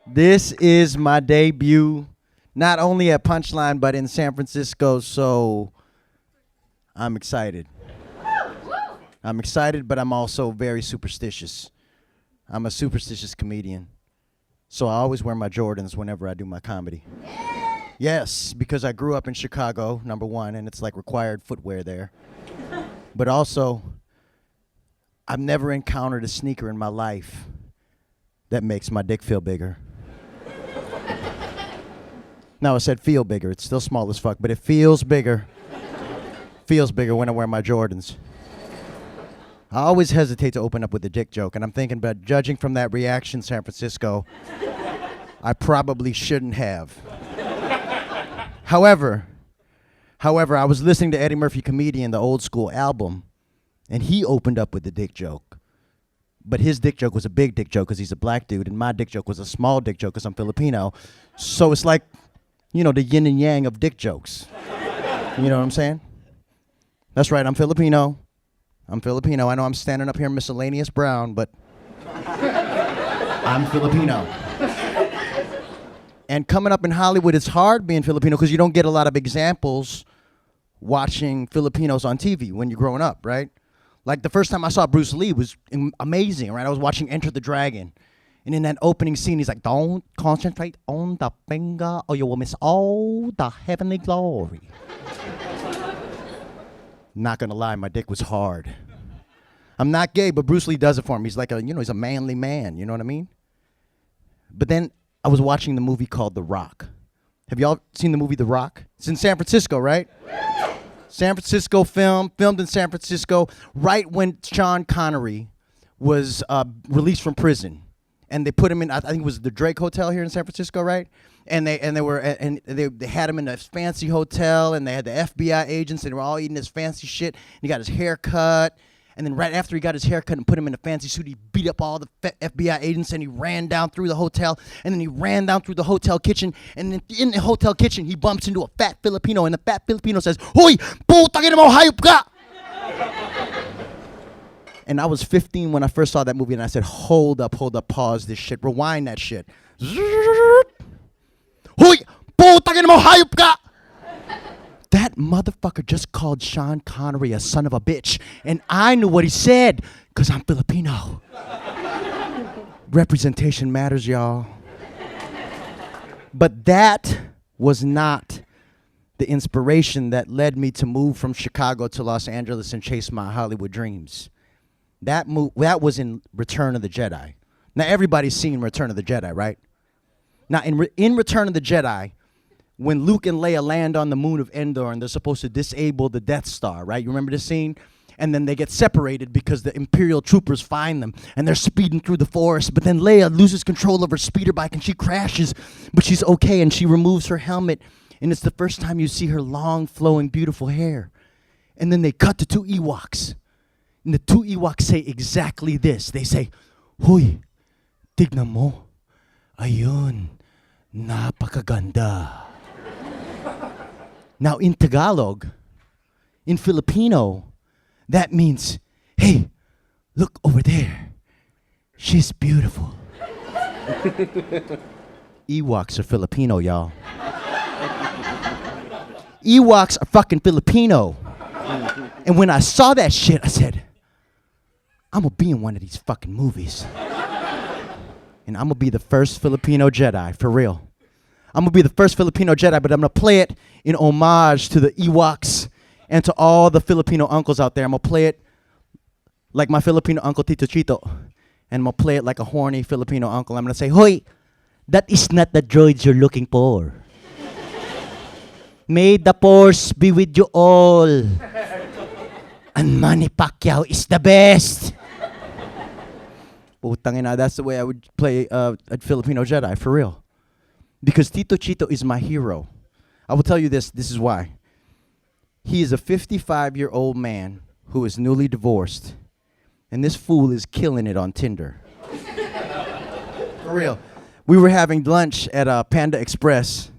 This is my debut, not only at Punchline, but in San Francisco, so I'm excited. I'm excited, but I'm also very superstitious. I'm a superstitious comedian, so I always wear my Jordans whenever I do my comedy. Yes, because I grew up in Chicago, number one, and it's like required footwear there. But also, I've never encountered a sneaker in my life that makes my dick feel bigger. No, I said feel bigger. It's still small as fuck, but it feels bigger. Feels bigger when I wear my Jordans. I always hesitate to open up with a dick joke, and I'm thinking, but judging from that reaction, San Francisco, I probably shouldn't have. However, I was listening to Eddie Murphy Comedian, the old school album, and he opened up with the dick joke. But his dick joke was a big dick joke because he's a black dude, and my dick joke was a small dick joke because I'm Filipino. So it's like, you know, the yin and yang of dick jokes. You know what I'm saying? That's right, I'm Filipino. I'm Filipino. I know I'm standing up here miscellaneous brown, but I'm Filipino. And coming up in Hollywood, it's hard being Filipino because you don't get a lot of examples watching Filipinos on TV when you're growing up, right? Like the first time I saw Bruce Lee was amazing, right? I was watching Enter the Dragon. And in that opening scene, he's like, don't concentrate on the finger or you will miss all the heavenly glory. Not gonna lie, my dick was hard. I'm not gay, but Bruce Lee does it for me. He's like he's a manly man, you know what I mean? But then I was watching the movie called The Rock. Have y'all seen the movie The Rock? It's in San Francisco, right? San Francisco filmed in San Francisco right when Sean Connery was released from prison. And they put him in, I think it was the Drake Hotel here in San Francisco, right? And they had him in a fancy hotel, and they had the FBI agents, and they were all eating his fancy shit. And he got his hair cut, and then right after he got his hair cut and put him in a fancy suit, he beat up all the FBI agents, and he ran down through the hotel, and then he ran down through the hotel kitchen, and then in the hotel kitchen, he bumps into a fat Filipino, and the fat Filipino says, "Hoy, putang ina mo, hayop ka!" And I was 15 when I first saw that movie, and I said, hold up, pause this shit, rewind that shit. Hoy, putang ina mo, hayop ka! That motherfucker just called Sean Connery a son of a bitch, and I knew what he said, because I'm Filipino. Representation matters, y'all. But that was not the inspiration that led me to move from Chicago to Los Angeles and chase my Hollywood dreams. That was in Return of the Jedi. Now, everybody's seen Return of the Jedi, right? Now, in Return of the Jedi, when Luke and Leia land on the moon of Endor and they're supposed to disable the Death Star, right? You remember this scene? And then they get separated because the Imperial troopers find them, and they're speeding through the forest. But then Leia loses control of her speeder bike, and she crashes, but she's okay, and she removes her helmet, and it's the first time you see her long, flowing, beautiful hair. And then they cut to two Ewoks. And the two Ewoks say exactly this. They say, "Huy, tignan mo. Ayun, napakaganda." Now in Tagalog, in Filipino, that means, "Hey, look over there. She's beautiful." Ewoks are Filipino, y'all. Ewoks are fucking Filipino. And when I saw that shit, I said, I'm gonna be in one of these fucking movies. And I'm gonna be the first Filipino Jedi, for real. I'm gonna be the first Filipino Jedi, but I'm gonna play it in homage to the Ewoks and to all the Filipino uncles out there. I'm gonna play it like my Filipino uncle Tito Chito. And I'm gonna play it like a horny Filipino uncle. I'm gonna say, "Hoy, that is not the droids you're looking for. May the force be with you all. And Manny Pacquiao is the best." Putang ina, that's the way I would play a Filipino Jedi, for real. Because Tito Chito is my hero. I will tell you this is why. He is a 55-year-old man who is newly divorced, and this fool is killing it on Tinder. For real. We were having lunch at Panda Express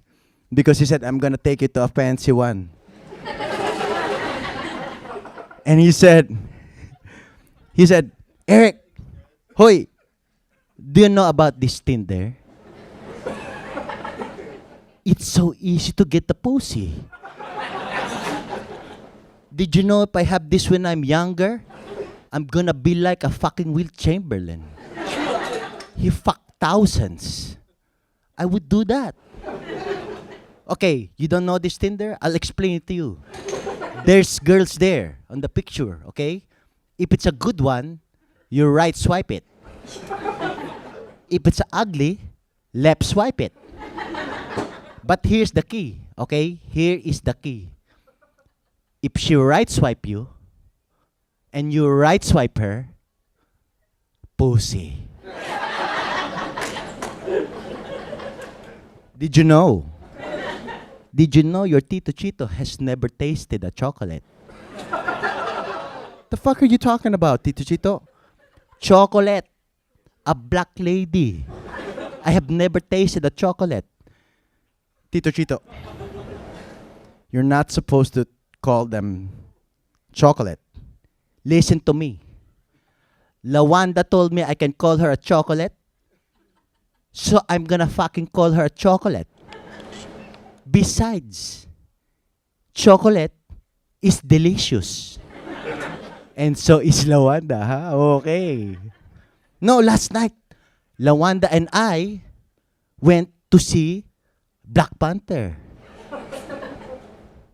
because he said, "I'm gonna take it to a fancy one." And he said, "Eric, hoy, do you know about this Tinder?" It's so easy to get the pussy. Did you know if I have this when I'm younger, I'm gonna be like a fucking Will Chamberlain. He fucked thousands. I would do that. Okay, you don't know this Tinder? I'll explain it to you. There's girls there on the picture, okay? If it's a good one, you right swipe it. If it's ugly, left swipe it. But here's the key, okay? Here is the key. If she right swipe you, and you right swipe her, pussy. Did you know? Did you know your Tito Chito has never tasted a chocolate? The fuck are you talking about, Tito Chito? Chocolate. A black lady. I have never tasted a chocolate. Tito Chito, you're not supposed to call them chocolate. Listen to me. Lawanda told me I can call her a chocolate. So I'm gonna fucking call her a chocolate. Besides, chocolate is delicious. And so is Lawanda, ha? Okay. No, last night, Lawanda and I went to see Black Panther.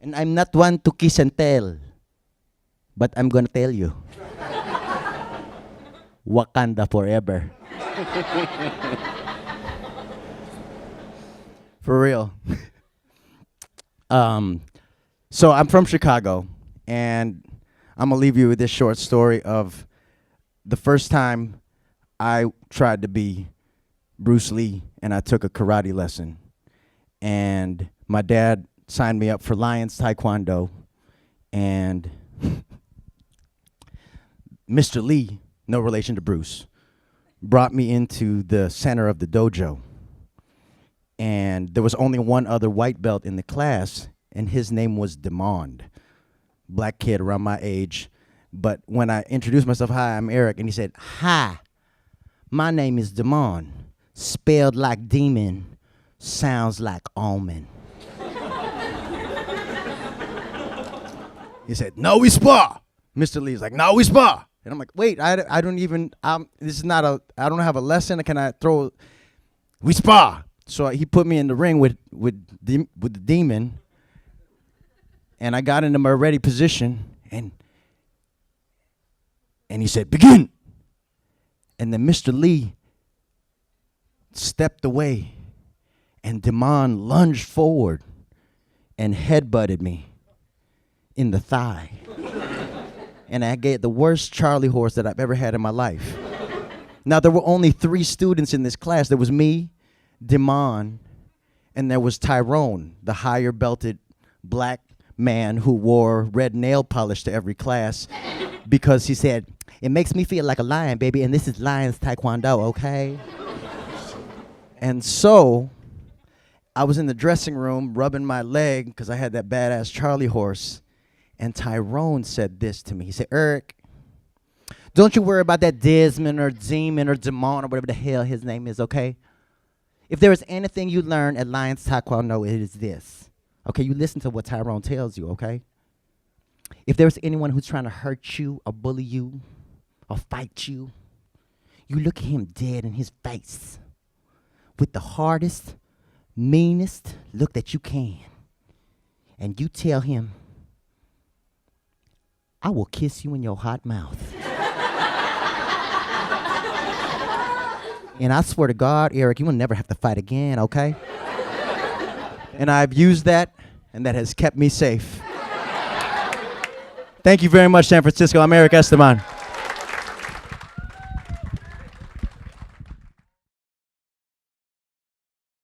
And I'm not one to kiss and tell, but I'm gonna tell you. Wakanda forever. For real. So I'm from Chicago, and I'm gonna leave you with this short story of the first time I tried to be Bruce Lee, and I took a karate lesson. And my dad signed me up for Lions Taekwondo, and Mr. Lee, no relation to Bruce, brought me into the center of the dojo. And there was only one other white belt in the class, and his name was Demond. Black kid around my age. But when I introduced myself, hi, I'm Eric, and he said, hi, my name is Demond, spelled like demon, sounds like almond. He said, no, we spar. Mr. Lee's like, no, we spar. And I'm like, wait, I don't even, this is not I don't have a lesson. Can I throw, we spar. So he put me in the ring with the demon, and I got into my ready position, and he said, begin. And then Mr. Lee stepped away, and Demon lunged forward and headbutted me in the thigh. And I get the worst Charlie horse that I've ever had in my life. Now, there were only 3 students in this class. There was me, Demon, and there was Tyrone, the higher belted black man who wore red nail polish to every class because he said, it makes me feel like a lion, baby, and this is Lions Taekwondo, okay? And so I was in the dressing room rubbing my leg because I had that badass Charlie horse, and Tyrone said this to me. He said, Eric, don't you worry about that Desmond or Demon or Demon or whatever the hell his name is, okay? If there is anything you learn at Lions Taekwondo, it is this. Okay, you listen to what Tyrone tells you, okay? If there's anyone who's trying to hurt you or bully you or fight you, you look at him dead in his face with the hardest, meanest look that you can. And you tell him, I will kiss you in your hot mouth. And I swear to God, Eric, you will never have to fight again, okay? And I've used that, and that has kept me safe. Thank you very much, San Francisco. I'm Erick Esteban.